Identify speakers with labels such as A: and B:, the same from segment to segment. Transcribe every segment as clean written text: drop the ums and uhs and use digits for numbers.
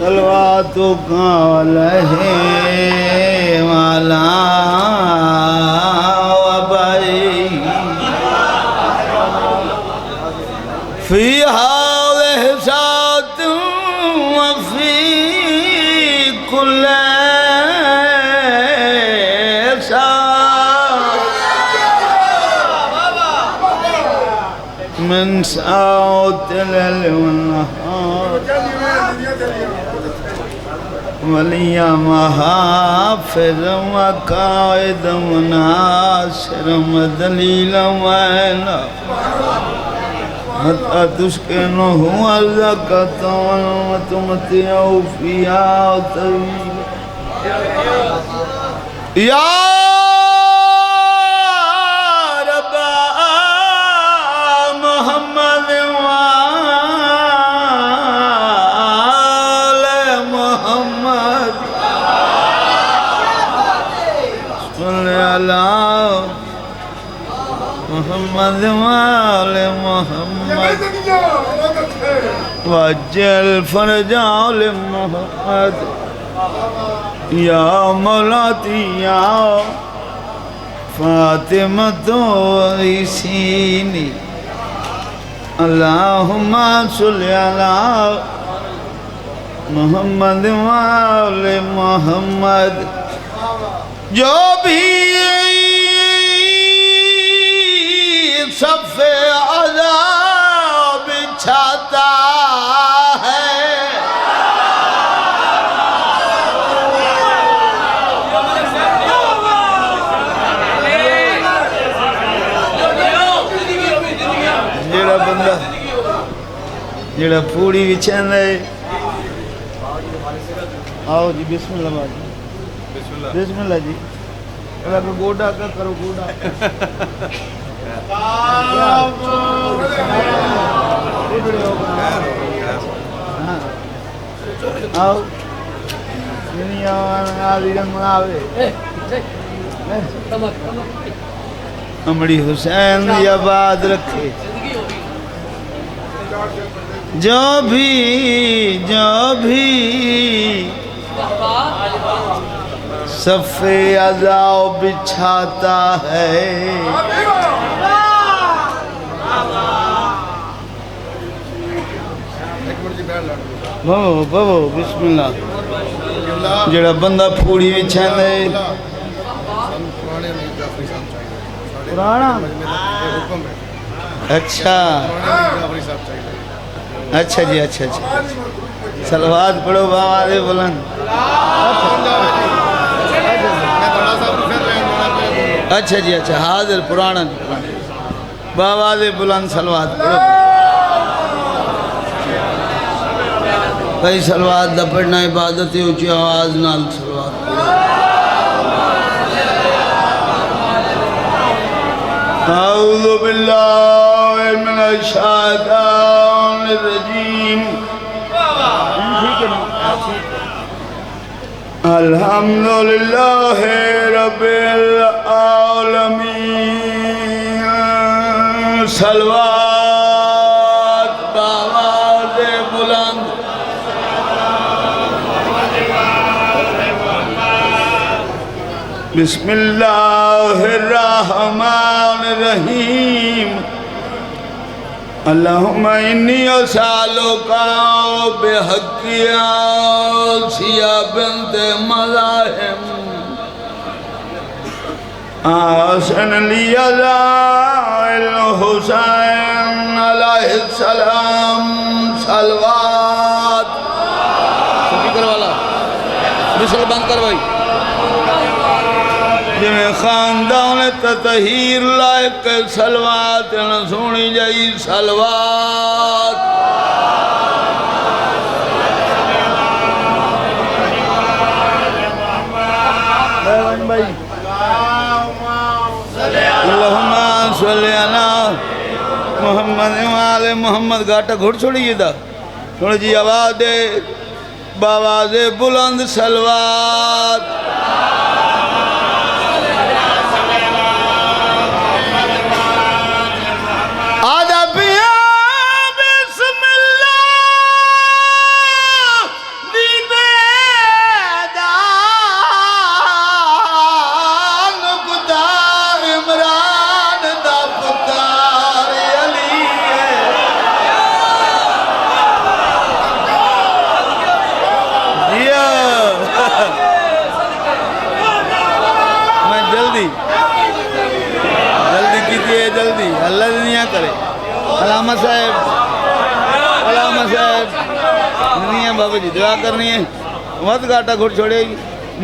A: सलवातो कालहे वाला वबाई फी हावे सात वफी कुल من ساعة الليل والنهار وليا محافظا وقائدا وناصرا ودليلا وعينا حتى تسكنه الزكاة وتمتعه فيها طويلا يا محمد وآل محمد وجل فرجا لمحمد يا مولاتي يا فاطمة رسيني اللهم صل على محمد وآل محمد جو بھی सफ़े अज़ाब बिछाता है जेड़ा बंदा जेड़ा पूरी विछांदा है आओ जी बिस्मिल्लाह बाजी बिस्मिल्लाह जी अगर गोडा का करो गोडा अमड़ी हुसैन आबाद रखे जो भी सफ़े अज़ाब बिछाता है बाबो बिस्मिल्लाह जेड़ा बंदा पूड़ी विछांदा है पुराना अच्छा अच्छा जी अच्छा सलवात पढ़ो बाबा दे बुलंद अच्छा जी अच्छा हाजिर पुराना बाबा दे बुलंद सलवात पढ़ो भाई सलवात दा पढ़ना इबादत है ऊंची आवाज नाल सलवात अऊज़ु बिल्लाहि मिनश शैतानिर रजीम अल्हम्दुलिल्लाहि रब्बिल आलमीन सलवात बावाज़ बुलंद बिस्मिल्लाहिर्रहमानिर्रहीम अल्लाहुम्मा इन्नी असअलुका बिहक़्क़ि आसिया बिन्त मज़ाहिम आसन लियल हुसैन अलैहिस्सलाम सलवात स्पीकर वाला मिसल बंद कर भाई जिमें खानदान ततहीर लायक सलवात न सुनी जाई सलवात भाई अल्लाहुम्मा सल्ली अला मोहम्मद वाले मोहम्मद गाटा घुड़ छोड़िए दा सुन जी आवाज दे बावाज़े बुलंद सलवात आदा पिया बिस्मिल्लाह दी साहब नहीं है बाबा जी दुआ करनी है मत घाटा घुट छोड़े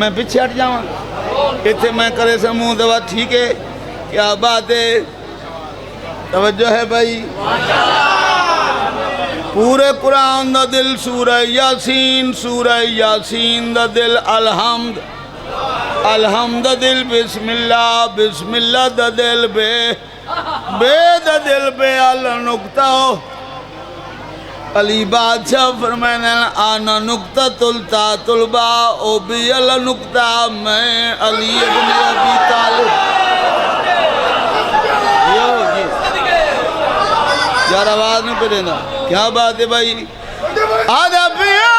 A: मैं पीछे हट जावा इतने मैं करे समूह दवा ठीक है क्या बात है तवज्जो है भाई पूरे कुरान दा दिल सूरह यासीन दा दिल अलहम्द दा दिल बिस्मिल्लाह दा दिल बे दा दिल बे अल नुक्ता अली बादशाह फरमाने आना नुक्ता तुलता तुलबा ओ भी अल नुक्ता मैं अली इब्न अबी तालिब यो जी यार आवाज नहीं पे देना क्या बात है भाई आजा पिया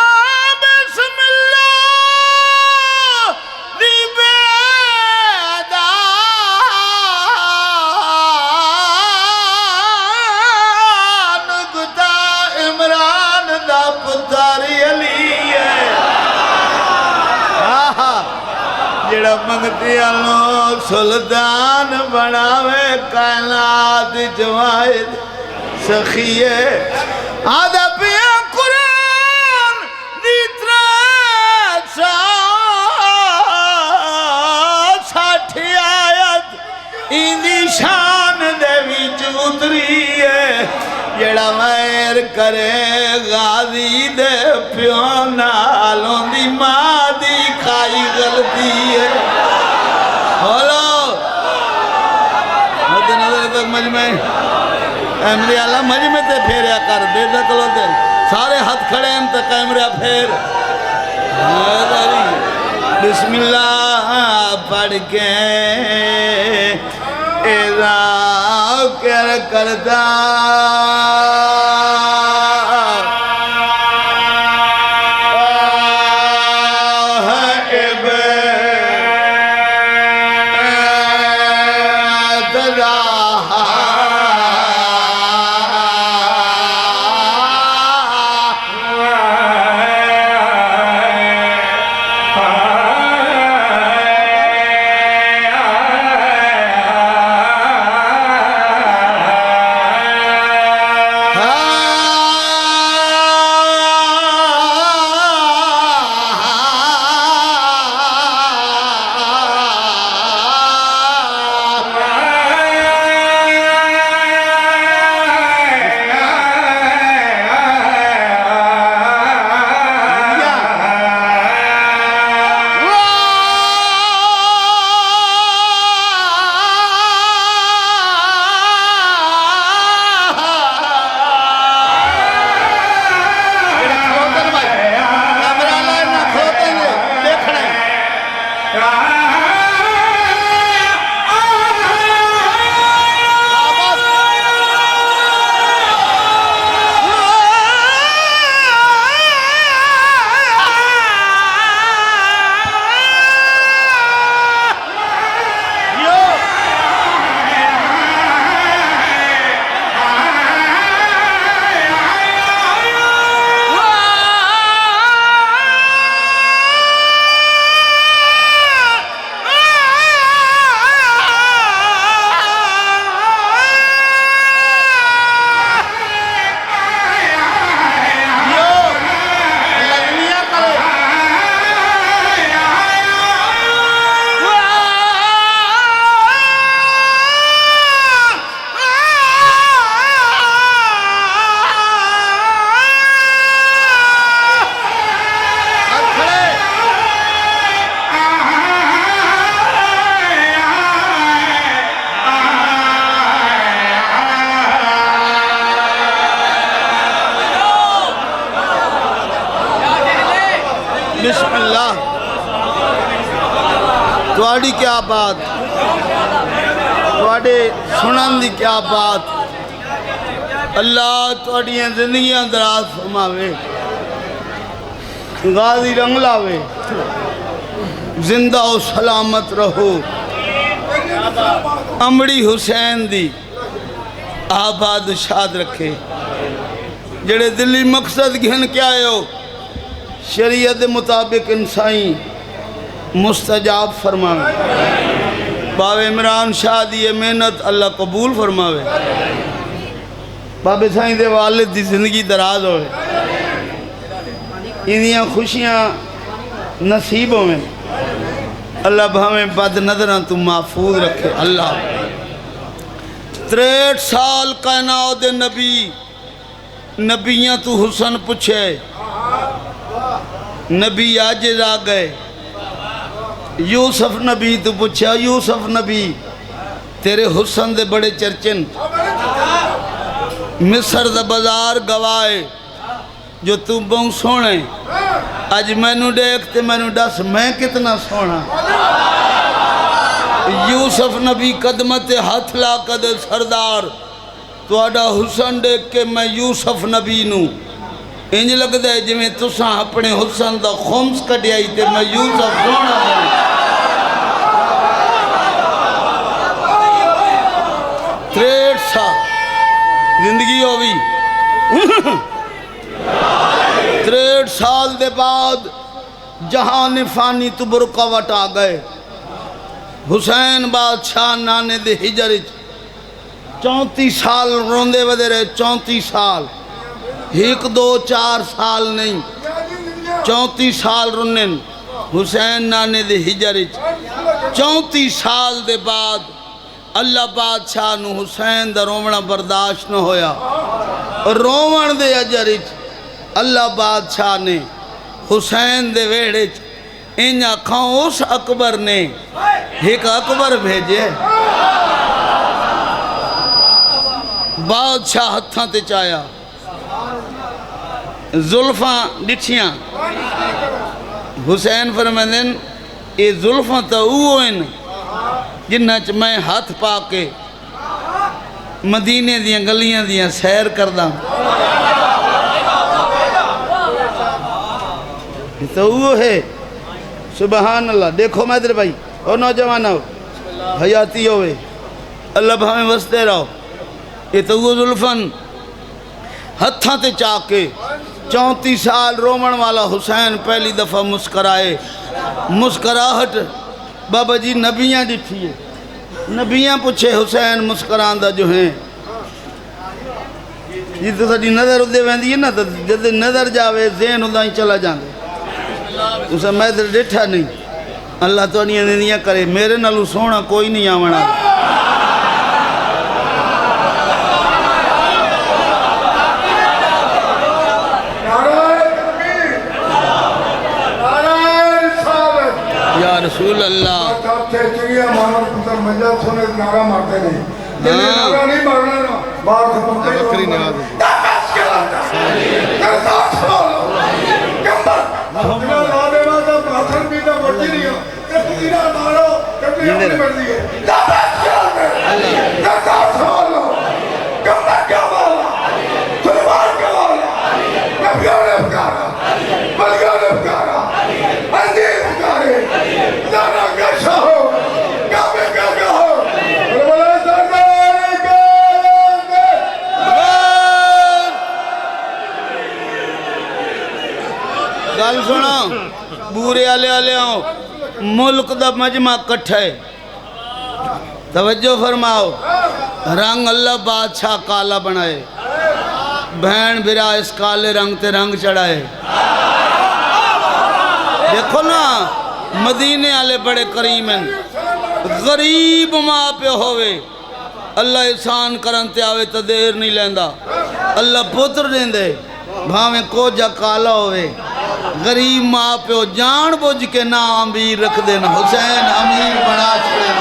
A: मंगती सुल्तान बनावे कायनात जवाहिद सखिए आदा पिया कुरान दी 60 आयत इंदी शान दे विच उतरी है जेड़ा मैर करे गाजी दे प्यो नालों दी मां दी खाई गलती है हेलो मद नजर तक मजमे कैमरे आला मजमे ते फेरिया कर दे चलो ते सारे हाथ खड़े हैं तो कैमरा फेर बिस्मिल्लाह पढ़ के एदा कर करदा तुहाड़ी क्या बात तुहाडे सुनन दी क्या बात अल्लाह तुहाडियां जिंदगियां दराज फरमावे गाजी रंग लावे जिंदा और सलामत रहो अमड़ी हुसैन दी आबाद शाद रखे जेड़े दिल्ली मकसद घिन के आयो शरीयत के मुताबिक इंसाई मुस्तजाब फरमावे बाबे इमरान शाह दी मेहनत अल्लाह कबूल फरमावे बाबे साईं दे वालिद दी जिंदगी दराज होवे, इन्दियां खुशियां नसीब होवें। अल्लाह भावें बद नजरां तू महफूज रखे। अल्लाह 63 साल कायनात दे नबी नबियां तू हुसन पूछे, नबी आज आ गए। यूसुफ नबी तू पूछा, यूसुफ नबी तेरे हुसन दे बड़े चर्चन। मिस्र दा बाजार गवाए जो तू बहुत सोहना है। अज मैनू देख ते मैनू दस मैं कितना सोहना। यूसुफ नबी कदम ते हाथ ला कदे सरदार तुहाडा हुसन देख के मैं यूसुफ नबी नू इंज लगदा है जिवें तुसां अपने हुसन दा खुम्स कढियाई ते मैं यूसुफ सोहना बना। 63 साल जिंदगी होवी। 63 साल दे बाद जहान फानी तुबरुकावट आ गए। हुसैन बादशाह नाने दे हिजर 34 साल रोंदे वदे रहे। 34 साल, 1 2 4 साल नहीं, 34 साल रोने हुसैन नाने दे हिजर। 34 साल दे बाद अल्लाह बादशाह नू हुसैन दा रोवना बर्दाश्त न होया। रोवण दे अजर अल्लाह बादशाह ने हुसैन दे वेड़े इन आखा उस अकबर ने एक अकबर भेजे। बादशाह हत्थां ते चाया, जुल्फा डिठियां। हुसैन फरमांदे ये जुल्फा तो वो हैं जिन्हां च मैं हाथ पा के मदीने दियां गलियां दियां सैर करदा। तो वो है सुबहान अल्लाह। देखो मैदर भाई और नौजवान हो हयाती होवे अल्लाह भावें वसते रहो। ये तो वो जुल्फन हत्थां ते चा के 34 साल रोमन वाला हुसैन पहली दफ़ा मुस्कराए। मुस्कराहट बाबा जी नबियाँ दिखी है। नबियाँ पूछे हुसैन मुस्करांदा जो है जी तो साड़ी नज़र उदे वेंदी है ना, तो जद नज़र जावे ज़हन उदा ही चला जाता। उसे मैं तो डिठा नहीं। अल्लाह तो नियां करे मेरे नालों सोहना कोई नहीं आवना। या रसूल अल्लाह गल सुनो बूरे आले आले आओ मुल्क दा मजमा कट्ठा है। तवज्जो फरमाओ। रंग अल्लाह बादशाह काला बनाए, बहन बिरा इस काले रंग ते रंग चढ़ाए। देखो ना मदीने आले बड़े करीम हैं। गरीब माँ पे होवे अल्लाह एहसान करन ते आवे तो देर नहीं लेंदा। अल्लाह पुत्र देंदे भावें कोजा काला होवे। गरीब माँ प्यो जान बुझ के ना अमीर रख देना। हुसैन अमीर बना छोड़े।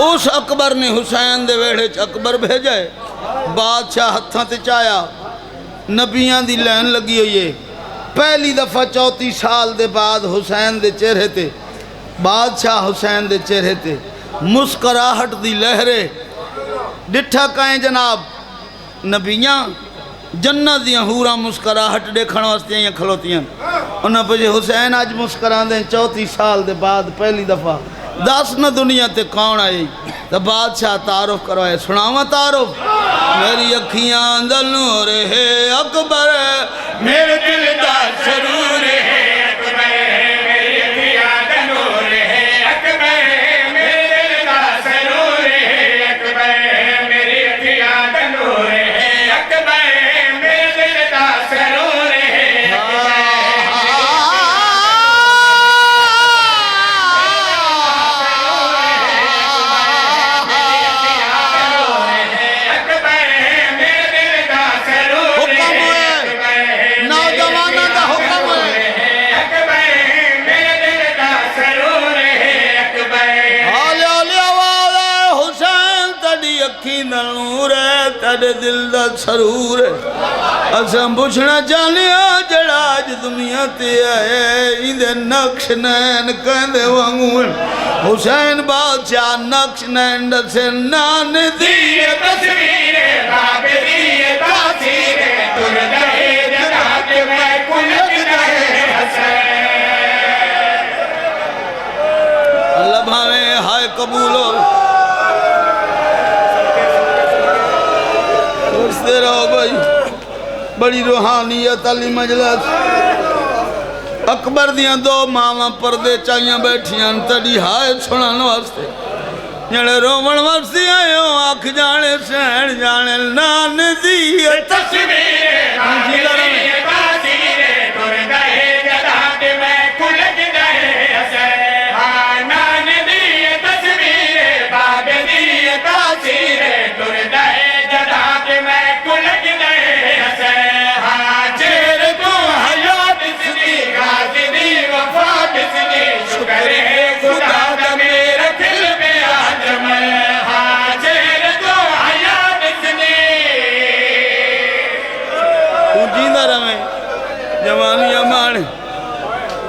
A: उस अकबर ने हुसैन दे वेड़े च अकबर भेजा। बादशाह हत्थां ते चाया। नबियां दी लैन लगी हुई है। पहली दफ़ा 34 साल दे बाद हुसैन दे चेहरे ते बादशाह हुसैन दे चेहरे ते मुस्कराहट दी लहरे डिठा कहें जनाब। नबियाँ जन्नत दियां हूरां मुस्कराहट देखण वास्ते आईयां खलोतियां। उन्हें पुछे हुसैन अज मुस्करांदे 34 साल दे बाद पहली दफ़ा दस न दुनिया ते कौन आई। तो बादशाह तारुफ करवाए। सुनावा तारुफ। मेरी अखियां दा नूर है अकबर, मेरे दिल दा सरूर है अकबर। मेरी अखियां दा नूर है अकबर, मेरे दिल दा सरूर अखी दा नूर है तेरे दिल दा सरूर है असां पुछना चाहने जड़ा अज दुनिया ते आए इंदे नक्श नैन कहंदे वांगू हुसैन बादशाह नक्श नैन दसे नान दी तस्वीर बाबे दी तासीर तुर गए जदा के मैं कुलक गए हसैन अल्लाह भावे हाय कबूल हो रहो भाई बड़ी रूहानियत अली मजलिस अकबर दियां दो मावा पर्दे चाहिए बैठियां तड़ी हाय सुनने वास्ते जड़े रोवण वास्ते आयो आख जाने सहन जाने नान दी जवानिया माने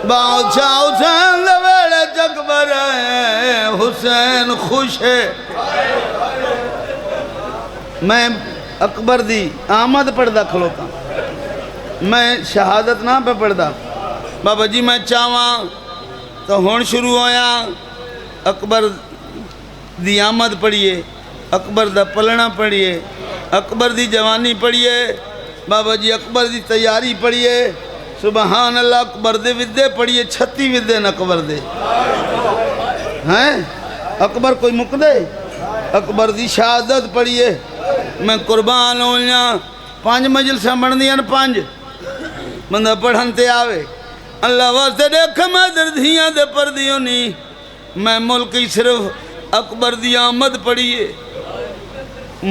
A: बादशाह हुसैन वेले जगबर हुसैन खुश है मैं अकबर दी आमद पढ़दा खलोता मैं शहादत ना पे पढ़दा बाबा जी मैं चाहवा तो हुण शुरू होया अकबर दी आमद पढ़िए अकबर दा पलना पढ़िए अकबर दी जवानी पढ़िए बाबा जी अकबर दी तैयारी पढ़िए सुबहान अल्लाह अकबर दे विद्या पढ़िए 36 विद्या न अकबर दे हैं अकबर कोई मुक दे अकबर दी शहादत पढ़िए मैं कुर्बान होया 5 मजलिसां बनदियां 5 बंदा पढ़न ते आवे अल्लाह वास्ते देख मैं दर्दियां दे परदियों नहीं मैं मुल्क ही सिर्फ अकबर दी आमद पढ़िए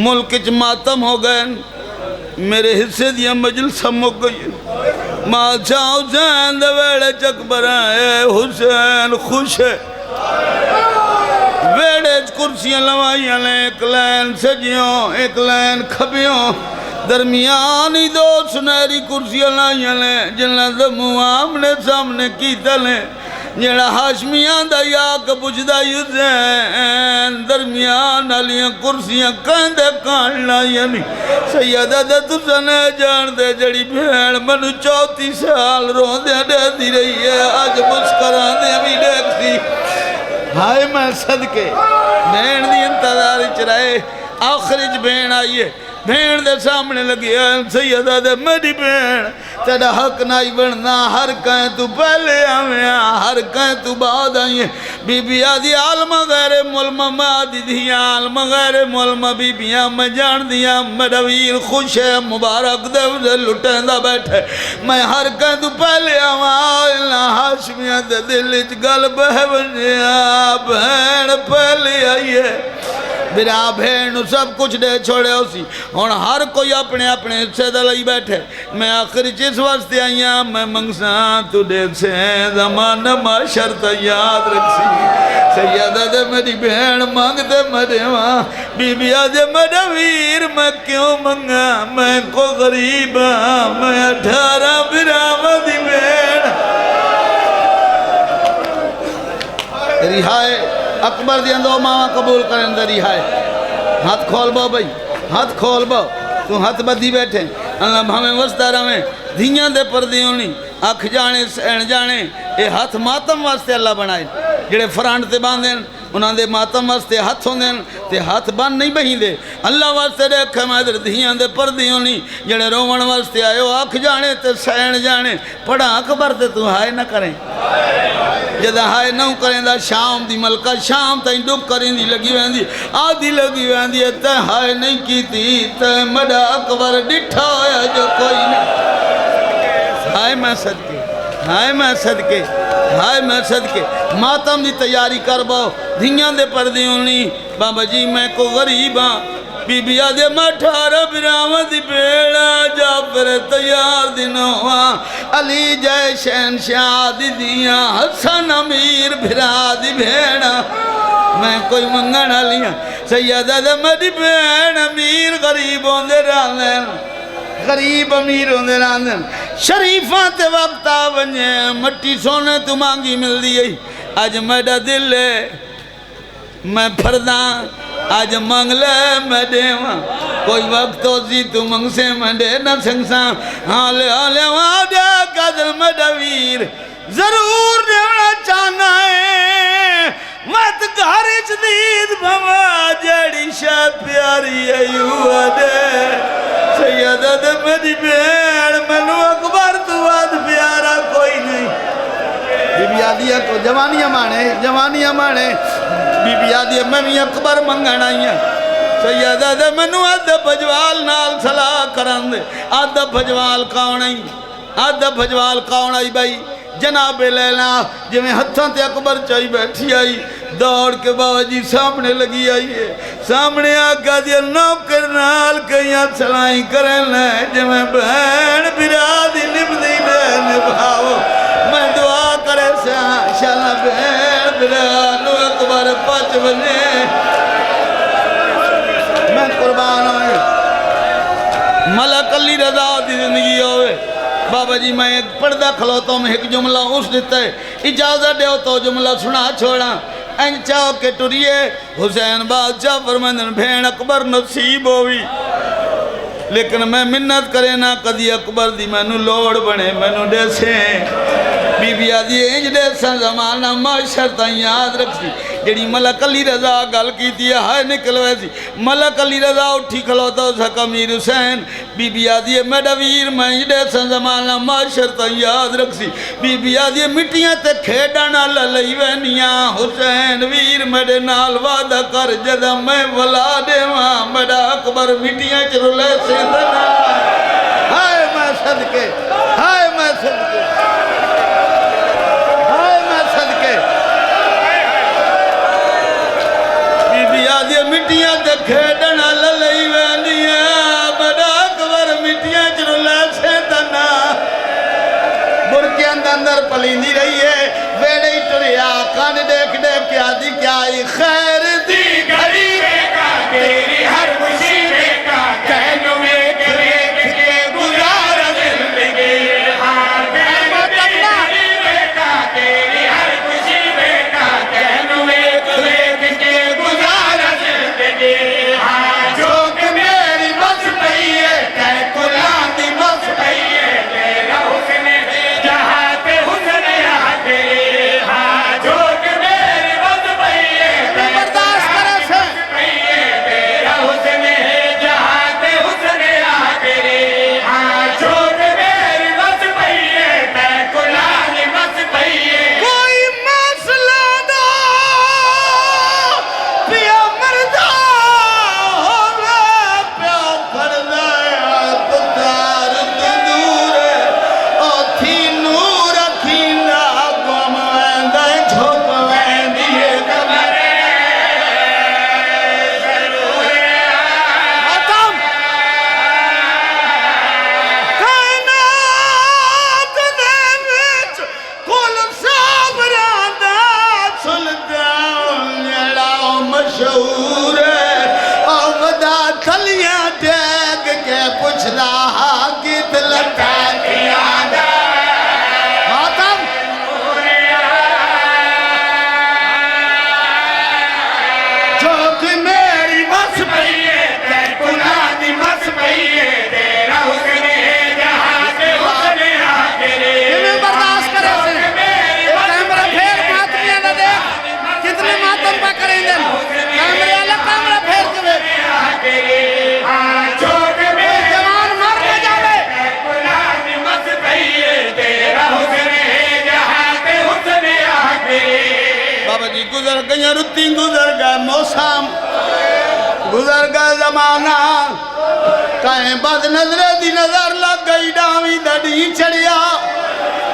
A: मुल्क च मातम हो गए मेरे हिस्से दियां मजलिसां मुक गई बादशाह हुसैन दे वेड़े च अकबर आए हुसैन खुश है वेड़े च कुर्सियां लवाइया ने एक लैन सजियों एक लैन खबियों दरमियान ही 2 सुनहरी कुर्सियां लाइया ने जिन्हां दे मुंह आमने सामने कीते ने जड़ा हाशमियां दा याक पुछदा हुसैन दरमियान वालियां कुर्सियां कहंदे कान लाइया नी सैयदा दे तुसां ने जान दे जड़ी भेण मैनू 34 साल रोंदे देती रही है अज मुस्करांदे भी देखती हाय मैं सदके भेण दी इंतजार च रहे आखिर च भेण आई है भेण दे सामने लगी सैयदा दे मेरी भेण तेरा हक नहीं बनना हर कह तू पहले आव्या हर कह तू बाद आई बीबी आदि आलमा गैर मुलमा मैं आदि धिया आलमा गैर मुलमा बीबियां मैं जान दिया मेरा वीर खुश है मुबारक दे लुटेंदा बैठे मैं हर कह तू पहले आवा हाशमिया दे दिल च गल बह बनिया भेण पहले आई है बिरा भेण सब कुछ दे छोड़े उसी हुण हर कोई अपने अपने हिस्से दा लई बैठे मैं आखिर जिस वास्ते आई हाँ मैं मंगसा तू देख से जमान माशर तो याद रखसी सैयदा दे मेरी भेण मंगते मरेवा बीबिया दे मेरा वीर मैं क्यों मंगा मैं को गरीब हाँ मैं 18 बिरावा दी भेण रिहाए अकबर दियां 2 मावा कबूल करें दे रिहाए हाथ खोल बो भाई हाथ खोल बो तू हाथ बधी बैठे अल्लाह भावें वसदा रवे धियां दे परदे होनी अख जाने सैन जाने ये हाथ मातम वास्ते अल्लाह बनाए जेड़े फ्रंट ते बांधे उन्हां दे मातम वास्ते हाथ होंदे ते हाथ बन नहीं बहिंदे अल्लाह वास्ते देख मैं धियां दे परदे होनी जेड़े रोवण वास्ते आयो अख जाने ते सैन जाने पढ़ा अकबर ते तू हाय न करें जदा हाय नौ करेंदा शाम दी मलका शाम ताईं डुक करेंदी लगी वेंदी आधी लगी वेंदी ते हाय नहीं कीती ते मड़ा अकबर डिठा होया जो कोई नहीं हाय मैं सदके हाय मैं सदके हाय मैं सदके मातम दी तैयारी कर बो धियां दे परदे होनी बाबा जी मैं को गरीब हाँ बीबी आदे मैं 18 बिरावां दी बेड़ा जाफर तैयार दिनों अली जय शहनशाह दी दियां हसन अमीर भिरा दी भेड़ा मैं कोई मंगण वाली हाँ सैयदा दे मेरी भैन अमीर गरीब होंदे रहंदे गरीब अमीर होंदे रहंदे शरीफां ते वक्त आ वने मट्टी सोने तू मांगी मिलदी है अज मेरा दिल है मैं फरदा आज मंग ले मैं देवा कोई वक्त होती तू मंग से मैं दे न संगसा हाले हाले वादे कदर मेरा वीर जरूर देना चाहना है मत घर दीद भवा जड़ी शाह प्यारी है युवा दे सैयदा दे मेरी भेड़ मैनू अकबर तू बाद प्यारा कोई नहीं बीबी आदि को जवानियां माने बीबी आदि मैं भी अकबर मंगण आई हाँ सैयदा दे मैनू अदब भजवाल नाल सलाह करन दे अदब भजवाल कौन आई भाई जनाबे लैला जिमें हथों ते अकबर चाई बैठी आई दौड़ के बाबा जी सामने लगी आई है सामने आका दी नौकर नाल कई सलाई करन जिमें बहन बिरादी निभदी निभाओ मैं दुआ करे शाला बहन बिरानू अकबर पच बने मैं कुर्बान हो मलक अली रजा दी जिंदगी होवे बाबा जी मैं एक पर्दा खलोता में एक जुमला उस देता है इजाजत दो तो जुमला सुना छोड़ा इंज चाहो के टुरिए हुसैन बादशाह फरमांदन भेण अकबर नसीब होवी लेकिन मैं मिन्नत करे ना कदी अकबर दी मैनू लोड़ बने मैनू देसे बीबी आदि इंज देसा जमाना माशर ताई याद रखी जी मलक अली रजा गल की हाय निकल वैसी मलक अली रजा उठी खलोता सका मीर हुसैन बीबी आदि मेरा वीर मैं देसा जमाना माशर ताई याद रखी बीबी आदि मिट्टियां ते खेडण लई वैनिया हुसैन वीर मेरे नाल वादा कर जदा मैं वला देवा मेरा अकबर मिट्टियां च रुले से हाय मैं सदके हाय मैं सदके मिट्टियां ते खेडण लई वैंदियां बड़ा अकबर मिट्टियां च रुला से तना बुरकियां अंदर पलींदी रही है वेड़े ही टुरिया कान देख देख के आदि क्या खैर दी घड़ी तेरी हर खुशी का कहनो में देख के गुजार जिंदगी तेरी हर खुशी का कहनो में देख के गुजार जो कि मेरी बस पई है कह कुलां दी बस पई है तेरा हुस्न जहां पे हुस्न आके हां जो कि मेरी बस पई है बर्दाश्त करे से पई है तेरा हुस्न जहां पे हुस्न आके हां जो कि मेरी बस पई है कह कुलां दी बस पई है कोई मसला ना पिया मरदा गुजर गई रुती गुजर गए मौसम गुजर गए जमाना कहीं बद नजरे दी नजर लग गई डावी दड़ी चढ़िया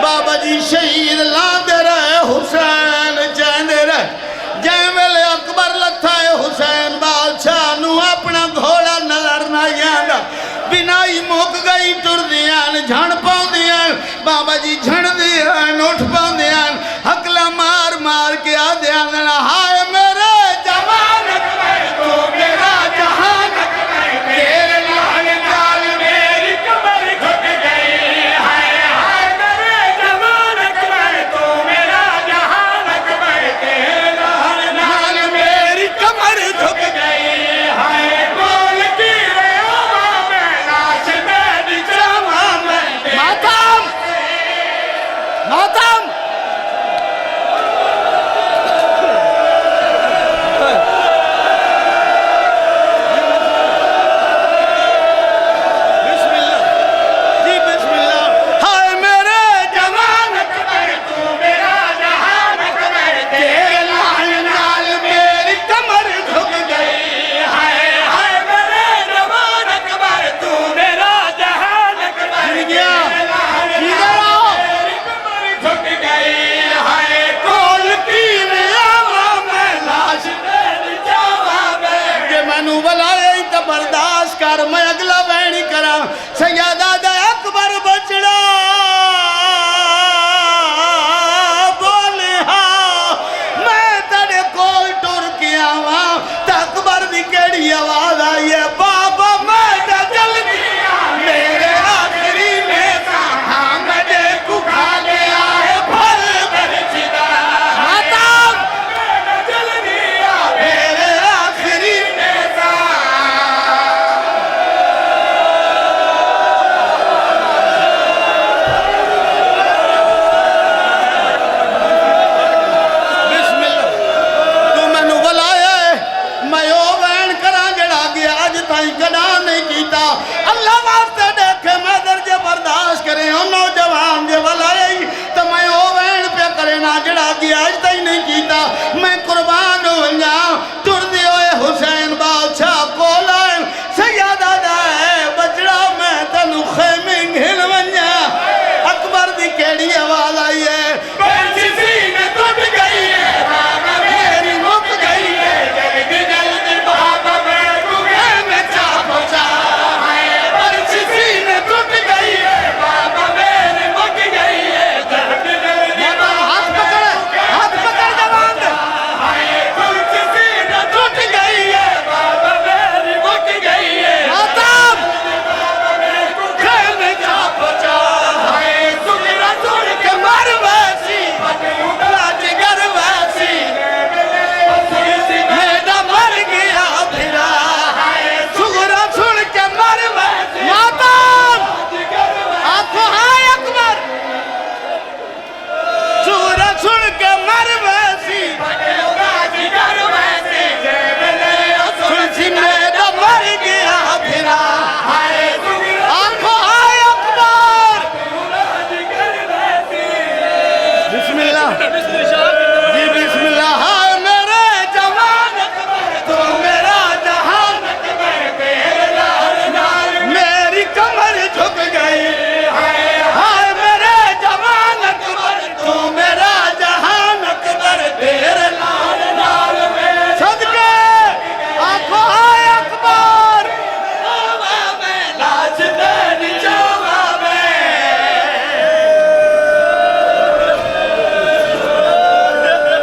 A: बाबा जी शहीद लांदे रहे हुसैन चाहते रहे जै वेले अकबर लथा है हुसैन बादशाह नू अपना घोड़ा झण पाउंदियां बाबा जी झण दी उठ पाउंदियां हकला मार मार के आदे आंदन हाय मेरे जवान तू मेरा जहान तेरे लाल नाल मेरी कमर झुक गई हाय हाय मेरे जवान तू मेरा जहान तेरे लाल नाल मेरी कमर झुक गई हाय बोल की रे मैं लाश मेरी जावा मैं मातम मातम बर्दाश्त कर मैं अगला बैणी करा सैयदा दा अकबर बचड़ा बोले हाँ मैं तेरे कोल टुर के आवा तो अकबर दी केड़ी आवाज आई है बाबा मैं तो जल्दी मेरे आखिरी में हाँ मैं देखू खा गया है फल बरछदा मातम जल्दी मेरे आखिरी में अल्लाह वास्ते देखे मैं दर्जे बर्दाश्त करे नौजवान जे वाला तो मैं ओ वैन पे करे ना जड़ा कि आज तक नहीं कीता मैं कुर्बान